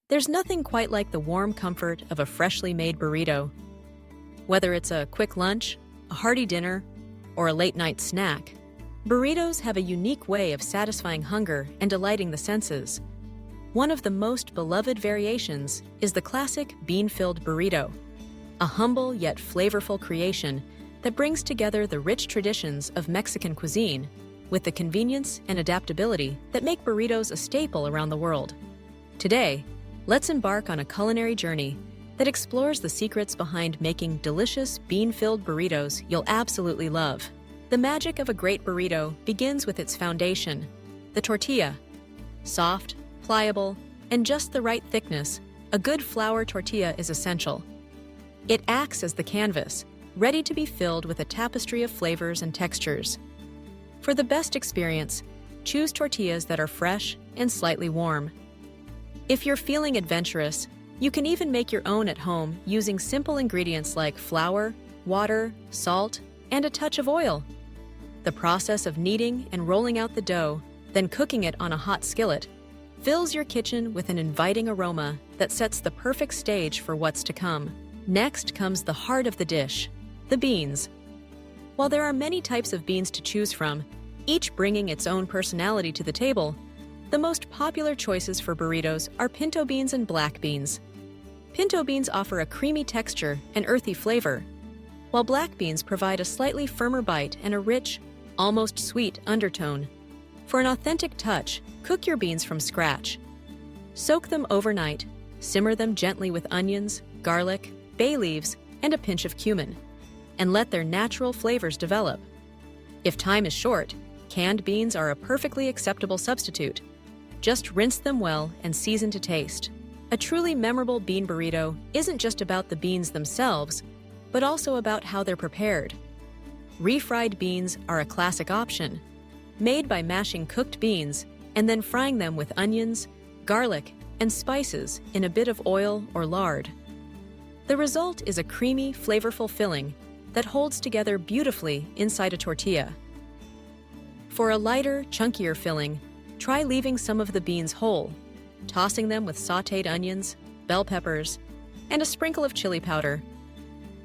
There's nothing quite like the warm comfort of a freshly made burrito. Whether it's a quick lunch, a hearty dinner, or a late-night snack, burritos have a unique way of satisfying hunger and delighting the senses. One of the most beloved variations is the classic bean-filled burrito, a humble yet flavorful creation that brings together the rich traditions of Mexican cuisine with the convenience and adaptability that make burritos a staple around the world. Today, let's embark on a culinary journey that explores the secrets behind making delicious bean-filled burritos you'll absolutely love. The magic of a great burrito begins with its foundation, the tortilla. Soft, pliable, and just the right thickness, a good flour tortilla is essential. It acts as the canvas, ready to be filled with a tapestry of flavors and textures. For the best experience, choose tortillas that are fresh and slightly warm. If you're feeling adventurous, you can even make your own at home using simple ingredients like flour, water, salt, and a touch of oil. The process of kneading and rolling out the dough, then cooking it on a hot skillet, fills your kitchen with an inviting aroma that sets the perfect stage for what's to come. Next comes the heart of the dish, the beans. While there are many types of beans to choose from, each bringing its own personality to the table, the most popular choices for burritos are pinto beans and black beans. Pinto beans offer a creamy texture and earthy flavor, while black beans provide a slightly firmer bite and a rich, almost sweet undertone. For an authentic touch, cook your beans from scratch. Soak them overnight, simmer them gently with onions, garlic, bay leaves, and a pinch of cumin, and let their natural flavors develop. If time is short, canned beans are a perfectly acceptable substitute. Just rinse them well and season to taste. A truly memorable bean burrito isn't just about the beans themselves, but also about how they're prepared. Refried beans are a classic option, made by mashing cooked beans and then frying them with onions, garlic, and spices in a bit of oil or lard. The result is a creamy, flavorful filling that holds together beautifully inside a tortilla. For a lighter, chunkier filling, try leaving some of the beans whole, tossing them with sautéed onions, bell peppers, and a sprinkle of chili powder.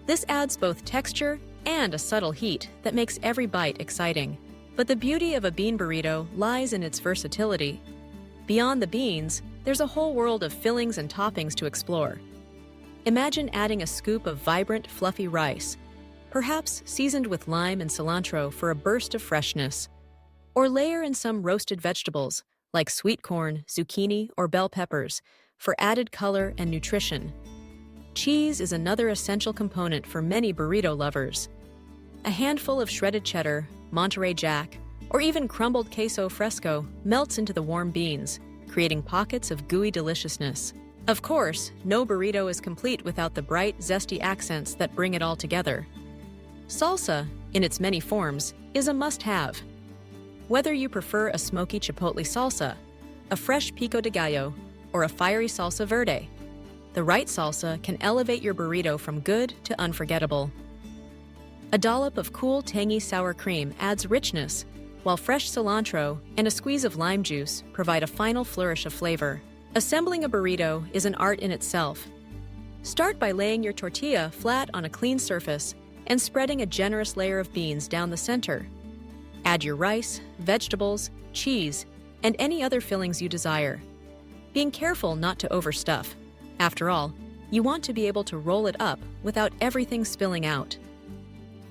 This adds both texture and a subtle heat that makes every bite exciting. But the beauty of a bean burrito lies in its versatility. Beyond the beans, there's a whole world of fillings and toppings to explore. Imagine adding a scoop of vibrant, fluffy rice, perhaps seasoned with lime and cilantro for a burst of freshness. Or layer in some roasted vegetables, like sweet corn, zucchini, or bell peppers, for added color and nutrition. Cheese is another essential component for many burrito lovers. A handful of shredded cheddar, Monterey Jack, or even crumbled queso fresco melts into the warm beans, creating pockets of gooey deliciousness. Of course, no burrito is complete without the bright, zesty accents that bring it all together. Salsa, in its many forms, is a must-have. Whether you prefer a smoky chipotle salsa, a fresh pico de gallo, or a fiery salsa verde, the right salsa can elevate your burrito from good to unforgettable. A dollop of cool, tangy sour cream adds richness, while fresh cilantro and a squeeze of lime juice provide a final flourish of flavor. Assembling a burrito is an art in itself. Start by laying your tortilla flat on a clean surface and spreading a generous layer of beans down the center. Add your rice, vegetables, cheese, and any other fillings you desire, being careful not to overstuff. After all, you want to be able to roll it up without everything spilling out.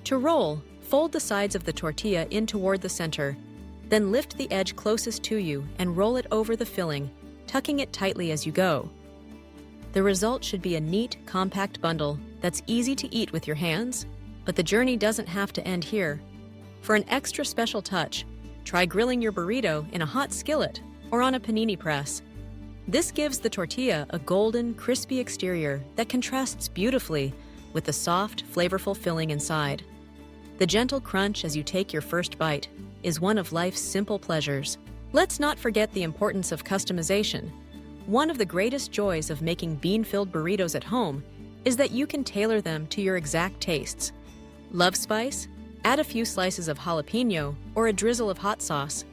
To roll, fold the sides of the tortilla in toward the center, then lift the edge closest to you and roll it over the filling, tucking it tightly as you go. The result should be a neat, compact bundle that's easy to eat with your hands, but the journey doesn't have to end here. For an extra special touch, try grilling your burrito in a hot skillet or on a panini press. This gives the tortilla a golden, crispy exterior that contrasts beautifully with the soft, flavorful filling inside. The gentle crunch as you take your first bite is one of life's simple pleasures. Let's not forget the importance of customization. One of the greatest joys of making bean-filled burritos at home is that you can tailor them to your exact tastes. Love spice? Add a few slices of jalapeno or a drizzle of hot sauce.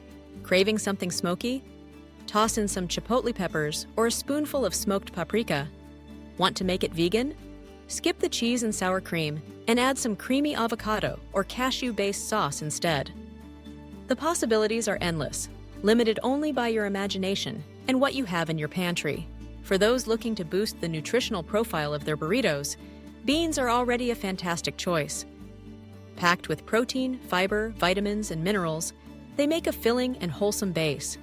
Craving something smoky? Toss in some chipotle peppers or a spoonful of smoked paprika. Want to make it vegan? Skip the cheese and sour cream and add some creamy avocado or cashew-based sauce instead. The possibilities are endless, limited only by your imagination and what you have in your pantry. For those looking to boost the nutritional profile of their burritos, beans are already a fantastic choice. Packed with protein, fiber, vitamins, and minerals, they make a filling and wholesome base.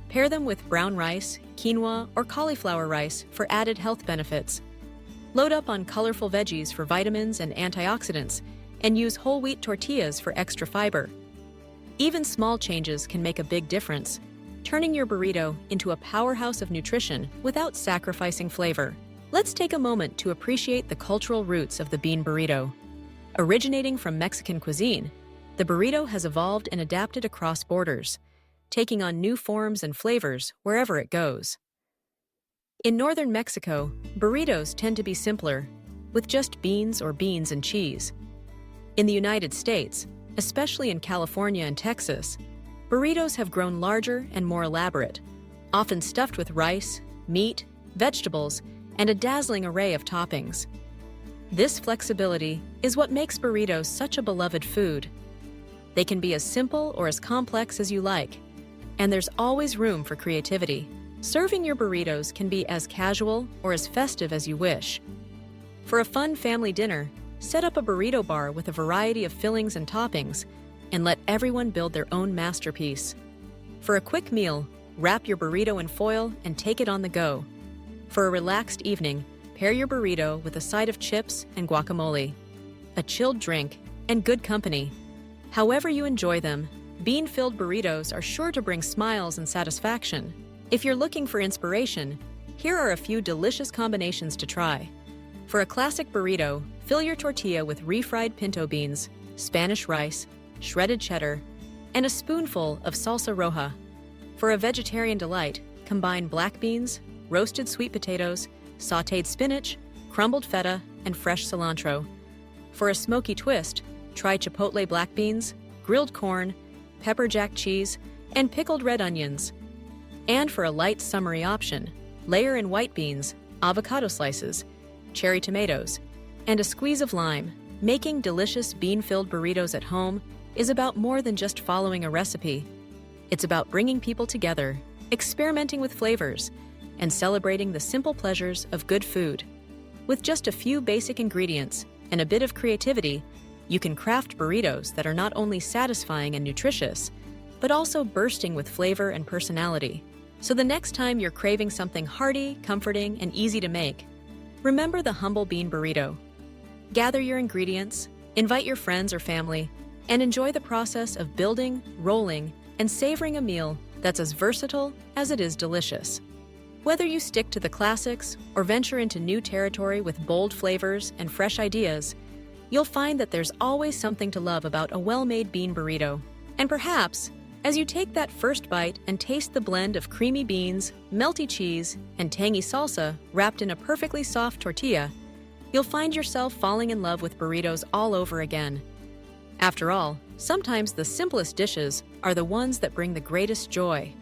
Pair them with brown rice, quinoa, or cauliflower rice for added health benefits. Load up on colorful veggies for vitamins and antioxidants, and use whole wheat tortillas for extra fiber. Even small changes can make a big difference, turning your burrito into a powerhouse of nutrition without sacrificing flavor. Let's take a moment to appreciate the cultural roots of the bean burrito. Originating from Mexican cuisine, the burrito has evolved and adapted across borders, taking on new forms and flavors wherever it goes. In northern Mexico, burritos tend to be simpler, with just beans or beans and cheese. In the United States, especially in California and Texas, burritos have grown larger and more elaborate, often stuffed with rice, meat, vegetables, and a dazzling array of toppings. This flexibility is what makes burritos such a beloved food. They can be as simple or as complex as you like, and there's always room for creativity. Serving your burritos can be as casual or as festive as you wish. For a fun family dinner, set up a burrito bar with a variety of fillings and toppings, and let everyone build their own masterpiece. For a quick meal, wrap your burrito in foil and take it on the go. For a relaxed evening, pair your burrito with a side of chips and guacamole, a chilled drink, and good company. However you enjoy them, bean-filled burritos are sure to bring smiles and satisfaction. If you're looking for inspiration, here are a few delicious combinations to try. For a classic burrito, fill your tortilla with refried pinto beans, Spanish rice, shredded cheddar, and a spoonful of salsa roja. For a vegetarian delight, combine black beans, roasted sweet potatoes, sautéed spinach, crumbled feta, and fresh cilantro. For a smoky twist, try chipotle black beans, grilled corn, pepper jack cheese, and pickled red onions. And for a light summery option, layer in white beans, avocado slices, cherry tomatoes, and a squeeze of lime. Making delicious bean-filled burritos at home is about more than just following a recipe. It's about bringing people together, experimenting with flavors, and celebrating the simple pleasures of good food. With just a few basic ingredients and a bit of creativity, you can craft burritos that are not only satisfying and nutritious, but also bursting with flavor and personality. So the next time you're craving something hearty, comforting, and easy to make, remember the humble bean burrito. Gather your ingredients, invite your friends or family, and enjoy the process of building, rolling, and savoring a meal that's as versatile as it is delicious. Whether you stick to the classics or venture into new territory with bold flavors and fresh ideas, you'll find that there's always something to love about a well-made bean burrito. And perhaps, as you take that first bite and taste the blend of creamy beans, melty cheese, and tangy salsa wrapped in a perfectly soft tortilla, you'll find yourself falling in love with burritos all over again. After all, sometimes the simplest dishes are the ones that bring the greatest joy.